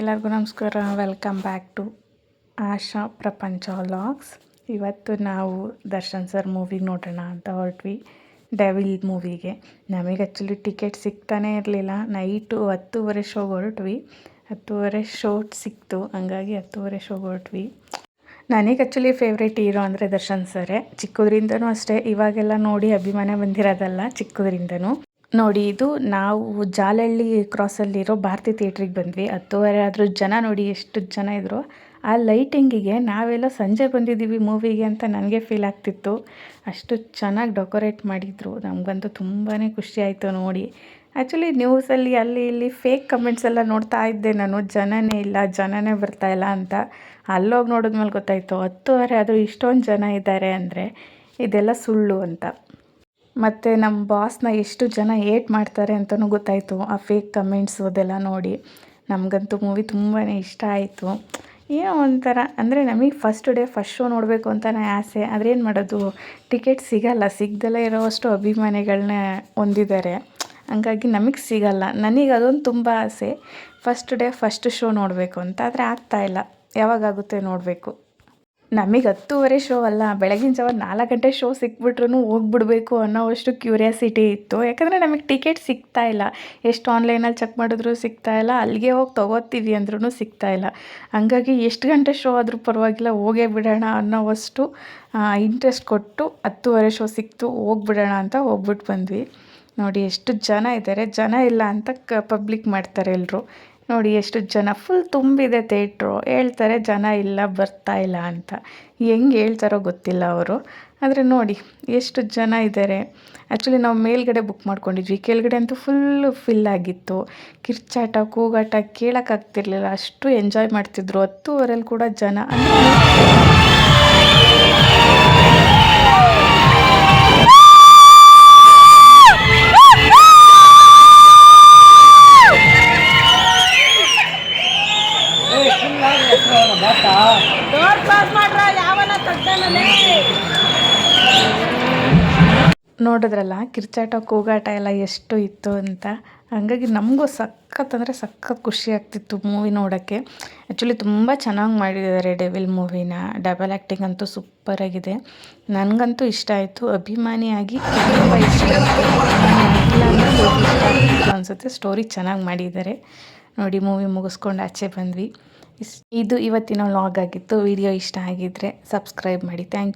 ಎಲ್ಲರಿಗೂ ನಮಸ್ಕಾರ. Welcome back to ಆಶಾ ಪ್ರಪಂಚ ವ್ಲಾಗ್ಸ್. ಇವತ್ತು ನಾವು ದರ್ಶನ್ ಸರ್ ಮೂವಿ ನೋಡೋಣ ಅಂತ ಹೊರಟ್ವಿ, ಡೆವಿಲ್ ಮೂವಿಗೆ. ನಮಗೆ ಆ್ಯಕ್ಚುಲಿ ಟಿಕೆಟ್ ಸಿಗ್ತಾನೇ ಇರಲಿಲ್ಲ. ನೈಟು 10:30 ಶೋಗೆ ಹೊರಟ್ವಿ. 10:30 ಶೋ ಸಿಕ್ತು, ಹಂಗಾಗಿ 10:30 ಶೋಗೆ ಹೊರಟ್ವಿ. ನನಗೆ ಆ್ಯಕ್ಚುಲಿ ಫೇವ್ರೇಟ್ ಹೀರೋ ಅಂದರೆ ದರ್ಶನ್ ಸರೇ. ಚಿಕ್ಕದ್ರಿಂದನೂ ಅಷ್ಟೇ, ಇವಾಗೆಲ್ಲ ನೋಡಿ ಅಭಿಮಾನ ಬಂದಿರೋದಲ್ಲ, ಚಿಕ್ಕದ್ರಿಂದನೂ. ನೋಡಿ, ಇದು ನಾವು ಜಾಲಹಳ್ಳಿ ಕ್ರಾಸಲ್ಲಿರೋ ಭಾರತಿ ಥಿಯೇಟ್ರಿಗೆ ಬಂದ್ವಿ. 10:30 ಆದರೂ ಜನ ನೋಡಿ ಎಷ್ಟು ಜನ ಇದ್ದರು. ಆ ಲೈಟಿಂಗಿಗೆ ನಾವೆಲ್ಲ ಸಂಜೆ ಬಂದಿದ್ದೀವಿ ಮೂವಿಗೆ ಅಂತ ನನಗೆ ಫೀಲ್ ಆಗ್ತಿತ್ತು. ಅಷ್ಟು ಚೆನ್ನಾಗಿ ಡೆಕೋರೇಟ್ ಮಾಡಿದರು. ನಮಗಂತೂ ತುಂಬಾ ಖುಷಿ ಆಯಿತು ನೋಡಿ. ಆ್ಯಕ್ಚುಲಿ ನ್ಯೂಸಲ್ಲಿ ಅಲ್ಲಿ ಇಲ್ಲಿ ಫೇಕ್ ಕಮೆಂಟ್ಸ್ ಎಲ್ಲ ನೋಡ್ತಾ ಇದ್ದೆ ನಾನು, ಜನನೇ ಇಲ್ಲ, ಜನನೇ ಬರ್ತಾಯಿಲ್ಲ ಅಂತ. ಅಲ್ಲೋಗಿ ನೋಡಿದ್ಮೇಲೆ ಗೊತ್ತಾಯಿತು 10:30 ಆದರೂ ಇಷ್ಟೊಂದು ಜನ ಇದ್ದಾರೆ ಅಂದರೆ ಇದೆಲ್ಲ ಸುಳ್ಳು ಅಂತ. ಮತ್ತು ನಮ್ಮ ಬಾಸ್ನ ಎಷ್ಟು ಜನ ಏಟ್ ಮಾಡ್ತಾರೆ ಅಂತಲೂ ಗೊತ್ತಾಯಿತು ಆ ಫೇಕ್ ಕಮೆಂಟ್ಸು ಅದೆಲ್ಲ ನೋಡಿ. ನಮಗಂತೂ ಮೂವಿ ತುಂಬಾ ಇಷ್ಟ ಆಯಿತು. ಏನೋ ಒಂಥರ ಅಂದರೆ ನಮಗೆ ಫಸ್ಟ್ ಡೇ ಫಸ್ಟ್ ಶೋ ನೋಡಬೇಕು ಅಂತಲೇ ಆಸೆ. ಆದರೆ ಏನು ಮಾಡೋದು, ಟಿಕೆಟ್ ಸಿಗಲ್ಲ. ಸಿಗ್ದಲೇ ಇರೋವಷ್ಟು ಅಭಿಮಾನಿಗಳನ್ನ ಹೊಂದಿದ್ದಾರೆ, ಹಂಗಾಗಿ ನಮಗೆ ಸಿಗಲ್ಲ. ನನಗೆ ಅದೊಂದು ತುಂಬ ಆಸೆ, ಫಸ್ಟ್ ಡೇ ಫಸ್ಟ್ ಶೋ ನೋಡಬೇಕು ಅಂತ. ಆದರೆ ಆಗ್ತಾಯಿಲ್ಲ, ಯಾವಾಗಾಗುತ್ತೆ ನೋಡಬೇಕು. ನಮಗೆ 10:30 ಶೋ ಅಲ್ಲ, ಬೆಳಗಿನ ಜಾವ 4 ಗಂಟೆ ಶೋ ಸಿಕ್ಬಿಟ್ರೂ ಹೋಗ್ಬಿಡ್ಬೇಕು ಅನ್ನೋವಷ್ಟು ಕ್ಯೂರಿಯಾಸಿಟಿ ಇತ್ತು. ಯಾಕಂದರೆ ನಮಗೆ ಟಿಕೆಟ್ ಸಿಗ್ತಾಯಿಲ್ಲ. ಎಷ್ಟು ಆನ್ಲೈನಲ್ಲಿ ಚೆಕ್ ಮಾಡಿದ್ರೂ ಸಿಗ್ತಾಯಿಲ್ಲ, ಅಲ್ಲಿಗೆ ಹೋಗಿ ತೊಗೋತೀವಿ ಅಂದ್ರೂ ಸಿಗ್ತಾಯಿಲ್ಲ. ಹಂಗಾಗಿ ಎಷ್ಟು ಗಂಟೆ ಶೋ ಆದರೂ ಪರವಾಗಿಲ್ಲ, ಹೋಗೇ ಬಿಡೋಣ ಅನ್ನೋವಷ್ಟು ಇಂಟ್ರೆಸ್ಟ್ ಕೊಟ್ಟು 10:30 ಶೋ ಸಿಕ್ತು, ಹೋಗ್ಬಿಡೋಣ ಅಂತ ಹೋಗ್ಬಿಟ್ಟು ಬಂದ್ವಿ. ನೋಡಿ ಎಷ್ಟು ಜನ ಇದ್ದಾರೆ. ಜನ ಇಲ್ಲ ಅಂತ ಪಬ್ಲಿಕ್ ಮಾಡ್ತಾರೆ ಎಲ್ಲರೂ. ನೋಡಿ ಎಷ್ಟು ಜನ, ಫುಲ್ ತುಂಬಿದೆ ಥಿಯೇಟ್ರು. ಹೇಳ್ತಾರೆ ಜನ ಇಲ್ಲ, ಬರ್ತಾ ಇಲ್ಲ ಅಂತ. ಹೆಂಗೆ ಹೇಳ್ತಾರೋ ಗೊತ್ತಿಲ್ಲ ಅವರು. ಆದರೆ ನೋಡಿ ಎಷ್ಟು ಜನ ಇದ್ದಾರೆ. ಆ್ಯಕ್ಚುಲಿ ನಾವು ಮೇಲ್ಗಡೆ ಬುಕ್ ಮಾಡ್ಕೊಂಡಿದ್ವಿ, ಕೆಳಗಡೆ ಅಂತೂ ಫುಲ್ಲು ಫಿಲ್ ಆಗಿತ್ತು. ಕಿರ್ಚಾಟ ಕೂಗಾಟ ಕೇಳೋಕ್ಕಾಗ್ತಿರ್ಲಿಲ್ಲ, ಅಷ್ಟು ಎಂಜಾಯ್ ಮಾಡ್ತಿದ್ರು. 10:30 ಕೂಡ ಜನ ನೋಡಿದ್ರಲ್ಲ, ಕಿರ್ಚಾಟ ಕೂಗಾಟ ಎಲ್ಲ ಎಷ್ಟು ಇತ್ತು ಅಂತ. ಹಂಗಾಗಿ ನಮಗೂ ಸಖತ್ ಅಂದರೆ ಸಖತ್ ಖುಷಿ ಆಗ್ತಿತ್ತು ಮೂವಿ ನೋಡೋಕ್ಕೆ. ಆ್ಯಕ್ಚುಲಿ ತುಂಬ ಚೆನ್ನಾಗಿ ಮಾಡಿದ್ದಾರೆ ಡೆವಿಲ್ ಮೂವಿನ. ಡಬಲ್ ಆ್ಯಕ್ಟಿಂಗ್ ಅಂತೂ ಸೂಪರಾಗಿದೆ. ನನಗಂತೂ ಇಷ್ಟ ಆಯಿತು. ಅಭಿಮಾನಿಯಾಗಿ ತುಂಬ ಇಷ್ಟ ಅನಿಸುತ್ತೆ. ಸ್ಟೋರಿ ಚೆನ್ನಾಗಿ ಮಾಡಿದ್ದಾರೆ ನೋಡಿ. ಮೂವಿ ಮುಗಿಸ್ಕೊಂಡು ಆಚೆ ಬಂದ್ವಿ. ಇದು ಇವತ್ತಿನ ವ್ಲಾಗ್ ಆಗಿತ್ತು. ವಿಡಿಯೋ ಇಷ್ಟ ಆಗಿದ್ದರೆ ಸಬ್ಸ್ಕ್ರೈಬ್ ಮಾಡಿ. Thank you.